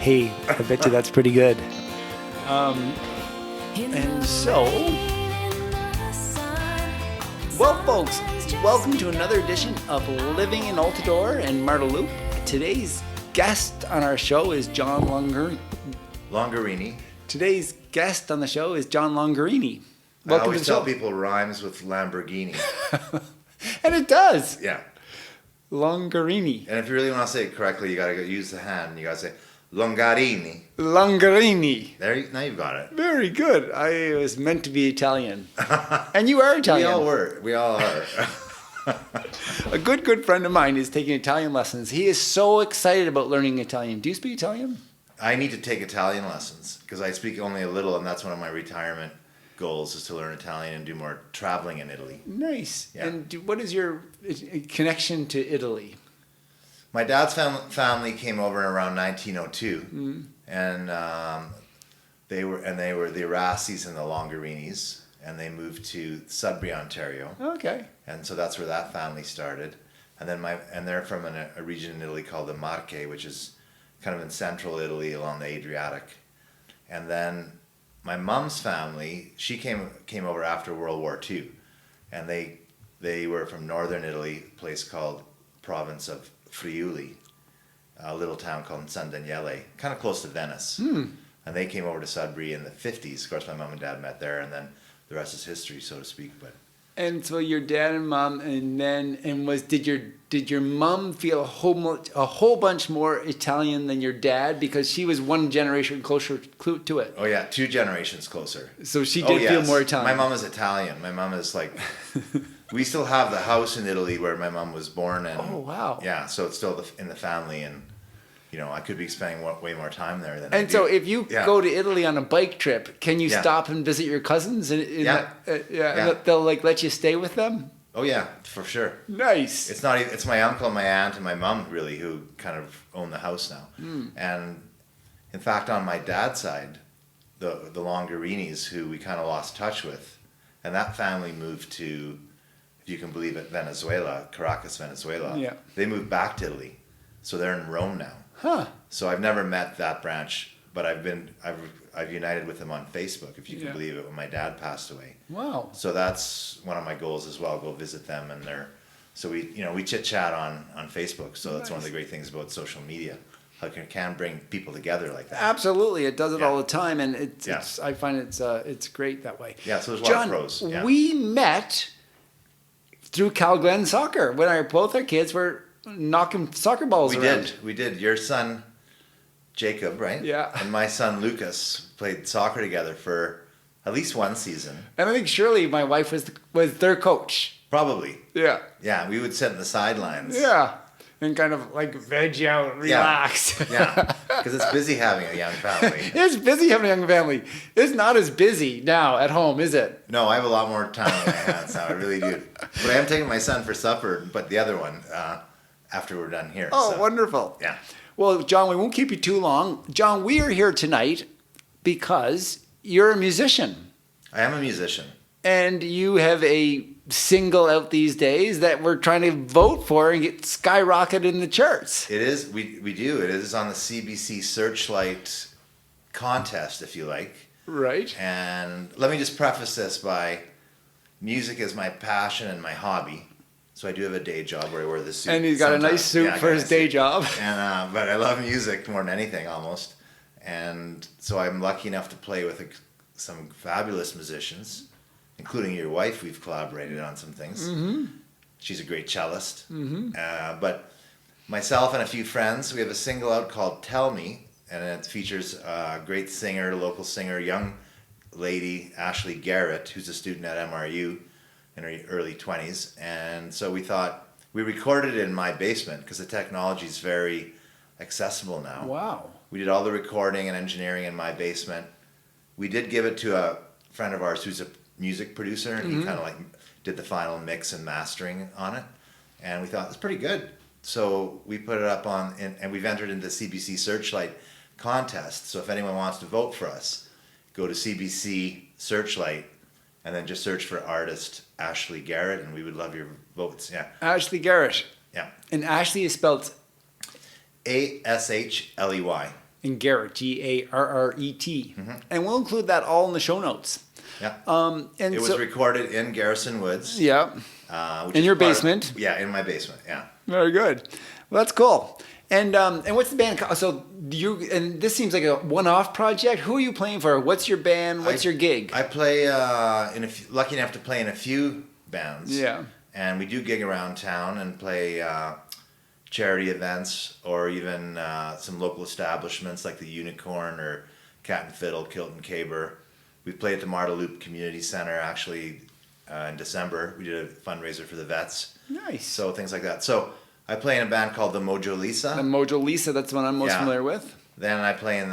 Hey, I bet you that's pretty good. And so, well, folks, welcome to another edition of Living in Altadore and Marta Loop. Today's guest on our show is John Longarini. Today's guest on the show is John Longarini. I always tell people rhymes with Lamborghini. And it does. Yeah. Longarini. And if you really want to say it correctly, you got to use the hand. You got to say Longarini. Longarini. Now you've got it. Very good. I was meant to be Italian. And you are Italian. We all were. We all are. A good friend of mine is taking Italian lessons. He is so excited about learning Italian. Do you speak Italian? I need to take Italian lessons because I speak only a little, and that's one of my retirement goals is to learn Italian and do more traveling in Italy. Nice. Yeah. And what is your connection to Italy? My dad's family came over around 1902, and they were the Erastis and the Longarinis, and they moved to Sudbury, Ontario. Okay. And so that's where that family started. And then they're from a region in Italy called the Marche, which is kind of in central Italy along the Adriatic. And then my mom's family, she came over after World War II, and they were from northern Italy, a place called province of Friuli, a little town called San Daniele, kind of close to Venice. And they came over to Sudbury in the 50s. Of course, my mom and dad met there, and then the rest is history, so to speak. But And so your dad and mom, did your mom feel a whole bunch more Italian than your dad because she was one generation closer to it? oh yeah, 2 generations closer. So she did feel more Italian. My mom is Italian. My mom is like, we still have the house in Italy where my mom was born. And oh wow! Yeah, so it's still in the family, and I could be spending way more time there than. And so, if you go to Italy on a bike trip, can you stop and visit your cousins? They'll let you stay with them. Oh yeah, for sure. Nice. It's my uncle, my aunt, and my mom really who kind of own the house now. And in fact, on my dad's side, the Longarinis, who we kind of lost touch with, and that family moved to, if you can believe it, Venezuela, Caracas, Venezuela. Yeah. They moved back to Italy, so they're in Rome now. Huh. So I've never met that branch, but I've united with them on Facebook, if you can believe it, when my dad passed away. Wow. So that's one of my goals as well. Go visit them, and we chit chat on Facebook. So that's one of the great things about social media. How it can bring people together like that. Absolutely, it does it all the time, and I find it's great that way. Yeah. So there's a lot of pros. John, we met through Calgary soccer when both our kids were knocking soccer balls around. We did. Your son, Jacob, right? Yeah. And my son, Lucas, played soccer together for at least one season. And I think Shirley, my wife, was their coach. Probably. Yeah. Yeah, we would sit in the sidelines. Yeah. And kind of like veg out, relax. Yeah. Because it's busy having a young family. It's busy having a young family. It's not as busy now at home, is it? No, I have a lot more time on my hands now. I really do. But I am taking my son for supper, but the other one after we're done here. Oh, wonderful. Yeah. Well, John, we won't keep you too long. John, we are here tonight because you're a musician. I am a musician. And you have a single out these days that we're trying to vote for and get skyrocketed in the charts. It is. We do. It is on the CBC Searchlight contest, if you like. Right. And let me just preface this by music is my passion and my hobby. So I do have a day job where I wear this suit. And he's got a nice suit for his day job. And but I love music more than anything, almost. And so I'm lucky enough to play with some fabulous musicians, including your wife. We've collaborated on some things. Mm-hmm. She's a great cellist. Mm-hmm. But myself and a few friends, we have a single out called Tell Me, and it features a great singer, local singer, young lady, Ashley Garrett, who's a student at MRU in her early 20s. And so we thought, we recorded it in my basement because the technology is very accessible now. Wow. We did all the recording and engineering in my basement. We did give it to a friend of ours who's a music producer, and he kind of did the final mix and mastering on it. And we thought, it's pretty good. So we put it up and we've entered into the CBC Searchlight contest. So if anyone wants to vote for us, go to CBC Searchlight and then just search for artist Ashley Garrett, and we would love your votes. Yeah. Ashley Garrett. Yeah. And Ashley is spelled Ashley. And Garrett, Garrett. And we'll include that all in the show notes. Yeah. And it was recorded in Garrison Woods. Yeah. Which In is your part of- basement. Yeah, in my basement. Yeah. Very good. Well, that's cool. And what's the band called? So and this seems like a one-off project. Who are you playing for? What's your band? What's your gig? I play lucky enough to play in a few bands. Yeah. And we do gig around town and play charity events or even some local establishments like the Unicorn or Cat and Fiddle, Kilton Caber. We played at the Marda Loop Community Center actually in December. We did a fundraiser for the vets. Nice. So things like that. So I play in a band called the Mojo Lisa. The Mojo Lisa, that's the one I'm most familiar with. Then I play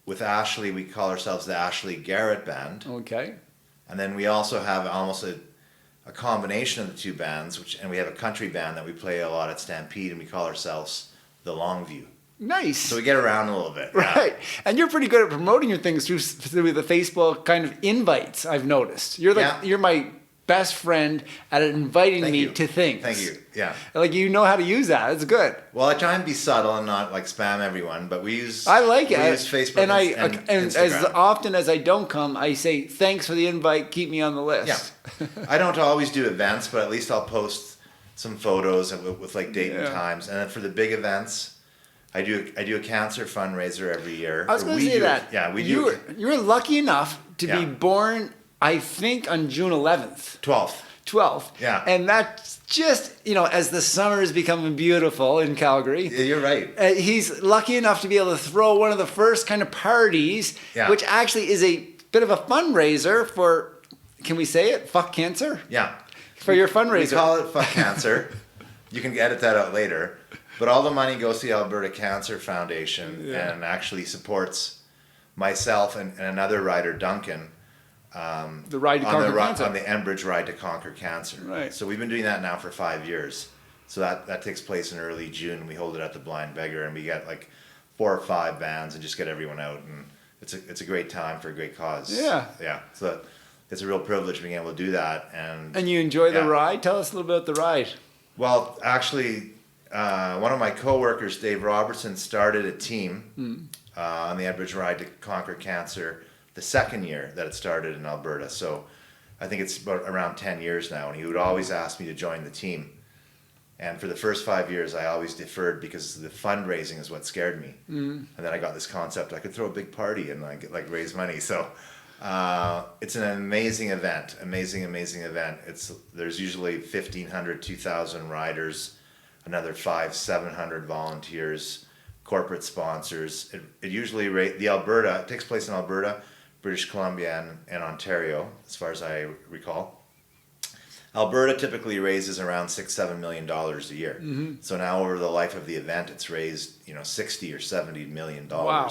with Ashley. We call ourselves the Ashley Garrett Band. Okay. And then we also have almost a combination of the two bands, and we have a country band that we play a lot at Stampede, and we call ourselves the Longview. Nice. So we get around a little bit. Right. Yeah. And you're pretty good at promoting your things through the Facebook kind of invites, I've noticed. You're my best friend at inviting me to things. Thank you. Yeah. Like you know how to use that. It's good. Well, I try and be subtle and not like spam everyone, but we use I like it. We use Facebook and and as Instagram. often as I don't come, I say thanks for the invite. Keep me on the list. Yeah. I don't always do events, but at least I'll post some photos with like date and times. And then for the big events, I do a cancer fundraiser every year. I was going to say that. Yeah, we do. You were lucky enough to be born, I think, on June 11th. 12th. Yeah. And that's just, as the summer is becoming beautiful in Calgary. Yeah, you're right. He's lucky enough to be able to throw one of the first kind of parties, which actually is a bit of a fundraiser for, can we say it? Fuck cancer? Yeah. For your fundraiser. We call it Fuck Cancer. You can edit that out later. But all the money goes to the Alberta Cancer Foundation and actually supports myself and another rider, Duncan, the Ride to Conquer Cancer. On the Enbridge Ride to Conquer Cancer. Right. So we've been doing that now for 5 years. So that takes place in early June. We hold it at the Blind Beggar, and we get like 4 or 5 bands and just get everyone out, and it's a great time for a great cause. Yeah. Yeah. So it's a real privilege being able to do that. And you enjoy the ride? Tell us a little bit about the ride. Well, actually, one of my coworkers, Dave Robertson, started a team on the Enbridge Ride to Conquer Cancer the second year that it started in Alberta. So I think it's about around 10 years now, and he would always ask me to join the team. And for the first 5 years, I always deferred because the fundraising is what scared me. And then I got this concept I could throw a big party and like raise money. So it's an amazing event, amazing event. There's usually 1,500, 2,000 riders, another 500-700 volunteers, corporate sponsors. It usually it takes place in Alberta, British Columbia, and Ontario, as far as I recall. Alberta typically raises around $6-7 million a year. So now over the life of the event, it's raised $60 or $70 million. Wow.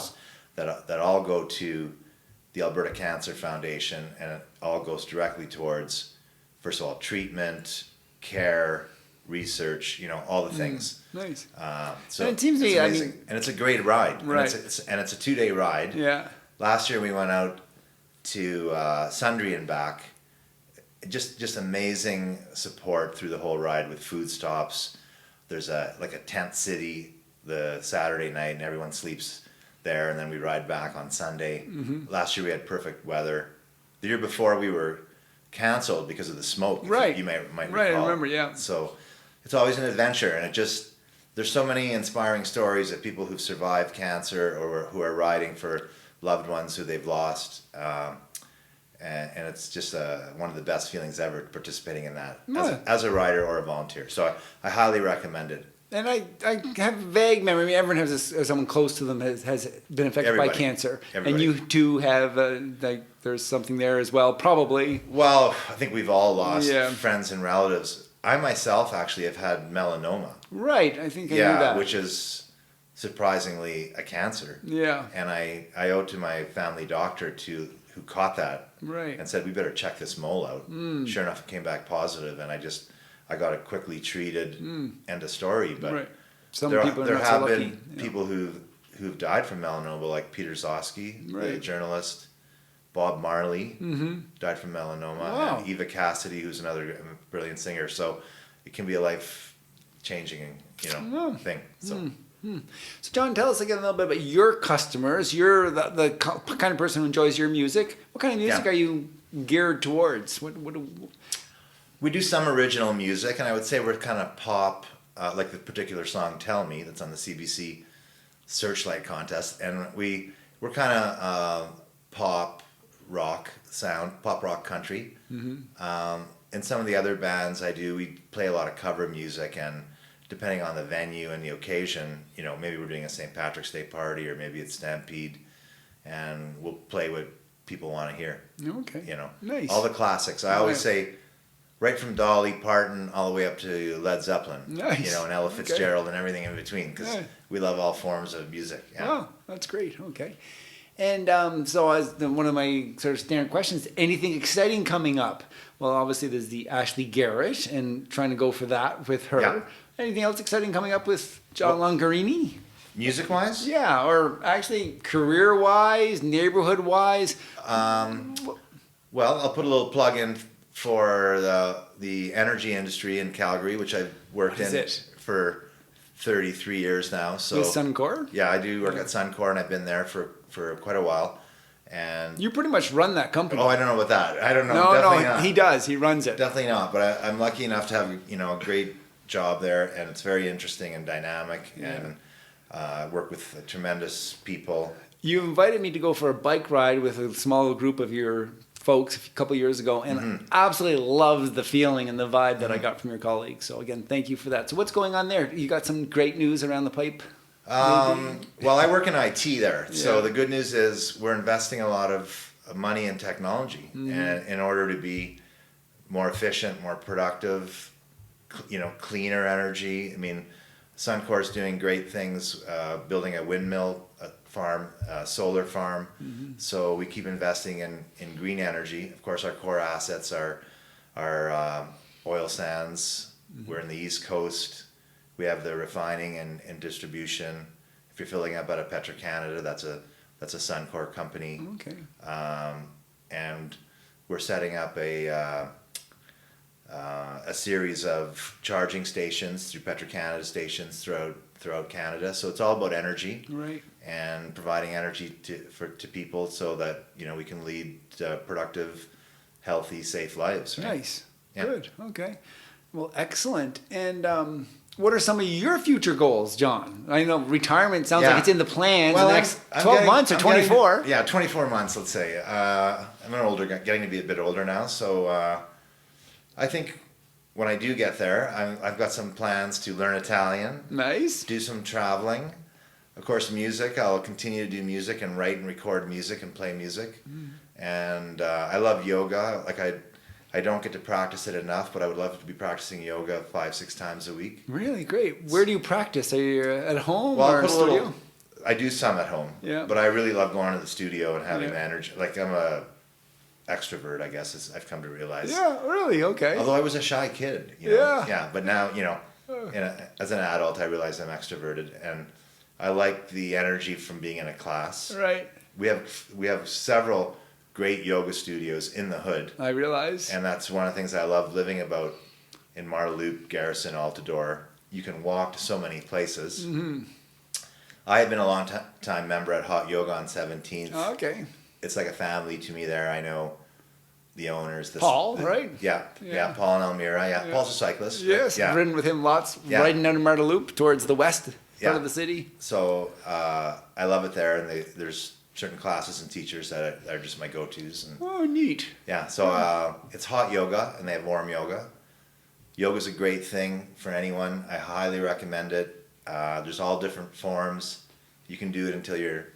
that all go to the Alberta Cancer Foundation, and it all goes directly towards, first of all, treatment, care, research, all the things. Nice. So and it seems to me, amazing. And it's a great ride. Right. And it's a 2-day ride. Yeah. Last year we went out to Sundre and back. Just amazing support through the whole ride with food stops. There's a tent city the Saturday night, and everyone sleeps there, and then we ride back on Sunday. Last year we had perfect weather. The year before we were canceled because of the smoke. Right. You might recall. Right, I remember, yeah. So it's always an adventure, and there's so many inspiring stories of people who've survived cancer or who are riding for loved ones who they've lost. And it's just one of the best feelings ever participating in that as a rider or a volunteer. So I highly recommend it. And I have a vague memory. I mean, everyone has someone close to them has been affected by cancer. Everybody. And you too have, there's something there as well, probably. Well, I think we've all lost friends and relatives. I myself actually have had melanoma. Right, I think I knew that. Which is surprisingly a cancer. Yeah. And I owe it to my family doctor who caught that and said, we better check this mole out. Sure enough, it came back positive, and I got it quickly treated. End of story. But some people are there not have so been lucky. people who've died from melanoma, like Peter Zosky, the journalist, Bob Marley died from melanoma, and Eva Cassidy, who's another brilliant singer. So it can be a life-changing, thing. So. So, John, tell us again a little bit about your customers. You're the kind of person who enjoys your music. What kind of music are you geared towards? We do some original music, and I would say we're kind of pop, like the particular song "Tell Me" that's on the CBC Searchlight contest, and we're kind of pop rock sound, pop rock country. And some of the other bands we play a lot of cover music, and depending on the venue and the occasion, maybe we're doing a St. Patrick's Day party, or maybe it's Stampede, and we'll play what people want to hear. Okay. Nice. All the classics. I always say, right from Dolly Parton all the way up to Led Zeppelin. Nice. And Ella Fitzgerald and everything in between, because we love all forms of music. Yeah. Oh, that's great. Okay. And so as one of my sort of standard questions, anything exciting coming up? Well, obviously there's the Ashley Garrett and trying to go for that with her. Yeah. Anything else exciting coming up with John Longarini? Music-wise? Yeah, or actually career-wise, neighborhood-wise. Well, I'll put a little plug in for the energy industry in Calgary, which I've worked in for 33 years now. So with Suncor? Yeah, I do work at Suncor, and I've been there for quite a while. And you pretty much run that company. Oh, I don't know about that. I don't know. No, not. He does. He runs it. Definitely not. But I'm lucky enough to have a great job there, and it's very interesting and dynamic, and work with tremendous people. You invited me to go for a bike ride with a small group of your folks a couple years ago, and absolutely loved the feeling and the vibe that I got from your colleagues. So again, thank you for that. So what's going on there? You got some great news around the pipe? Well, I work in IT there. So the good news is we're investing a lot of money in technology in order to be more efficient, more productive, cleaner energy. I mean, Suncor is doing great things, building a windmill farm, solar farm. So we keep investing in green energy. Of course, our core assets are oil sands. We're in the East Coast. We have the refining and distribution. If you're filling up at a Petro-Canada, that's a Suncor company. Okay. And we're setting up a series of charging stations through Petro-Canada stations throughout Canada. So it's all about energy, right? And providing energy to people so that we can lead productive, healthy, safe lives. Right? Nice, good, okay, well, excellent. And what are some of your future goals, John? I know retirement sounds like it's in the plans in the next 12 months or 24. 24 months, let's say. I'm getting to be a bit older now, so I think when I do get there, I've got some plans to learn Italian. Nice. Do some traveling. Of course, music. I'll continue to do music and write and record music and play music. And I love yoga. Like I don't get to practice it enough, but I would love to be practicing yoga 5-6 times a week. Really? Great. Where do you practice? Are you at home or in a studio? I do some at home. Yeah. But I really love going to the studio and having the energy. Like I'm a extrovert, I guess, as I've come to realize. Yeah, really? Okay. Although I was a shy kid. Yeah, but now, as an adult, I realize I'm extroverted, and I like the energy from being in a class. Right. We have several great yoga studios in the hood. I realize. And that's one of the things I love living about in Marloop, Garrison, Altadore. You can walk to so many places. I have been a long time member at Hot Yoga on 17th. Oh, okay. It's like a family to me there. I know the owners. Paul, right? Yeah, Paul and Elmira. Yeah, Paul's a cyclist. Yes, I've ridden with him lots, riding down to Marloop towards the west part of the city. So I love it there, and there's certain classes and teachers that are just my go-tos. And, neat. Yeah, so it's Hot Yoga, and they have warm yoga. Yoga's a great thing for anyone. I highly recommend it. There's all different forms. You can do it until you're,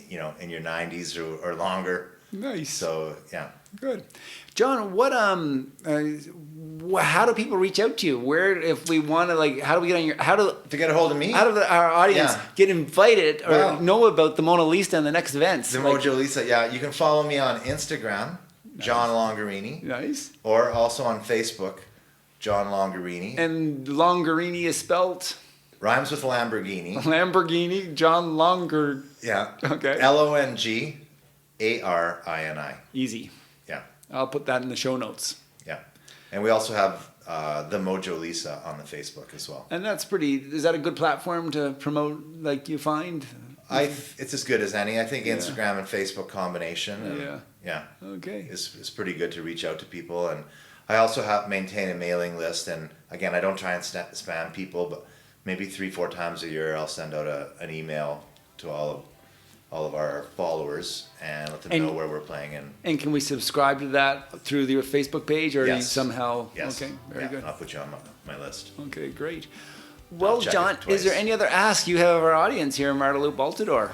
in your 90s or longer. Nice. So yeah. Good. John, what how do people reach out to you? Where, if we want to, how do we get on to get a hold of me? How do our audience get invited or know about the Mona Lisa and the next events? The Mona Lisa, you can follow me on Instagram, John Longarini. Nice. Or also on Facebook, John Longarini. And Longarini is spelled? Rhymes with Lamborghini. Lamborghini, John Longer. Yeah. Okay. Longarini. Easy. Yeah. I'll put that in the show notes. Yeah. And we also have the Mojo Lisa on the Facebook as well. And that's pretty. Is that a good platform to promote? Like you find? It's as good as any. I think Instagram and Facebook combination. And Okay. is pretty good to reach out to people. And I also maintain a mailing list. And again, I don't try and spam people, but maybe 3-4 times a year I'll send out an email to all of our followers and let them know where we're playing. And can we subscribe to that through your Facebook page, or you somehow? Yes. Okay, very good. I'll put you on my list. Okay, great. Well, John, twice. is there any other ask you have of our audience here in Marteloup, Altador?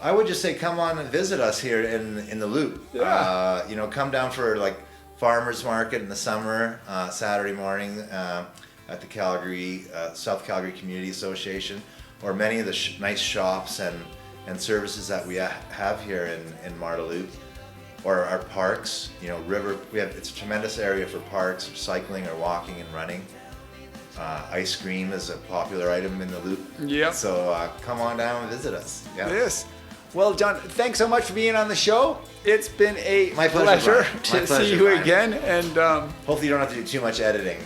I would just say come on and visit us here in the Loop. Yeah. Come down for like farmers market in the summer, Saturday morning at the Calgary South Calgary Community Association, or many of the nice shops and services that we have here in Marteloup, or our parks. It's a tremendous area for parks, cycling or walking and running. Ice cream is a popular item in the Loop. Yeah. So come on down and visit us. Yeah. Yes. Well, John, thanks so much for being on the show. It's been a My pleasure, to see you Brian. again. And hopefully you don't have to do too much editing.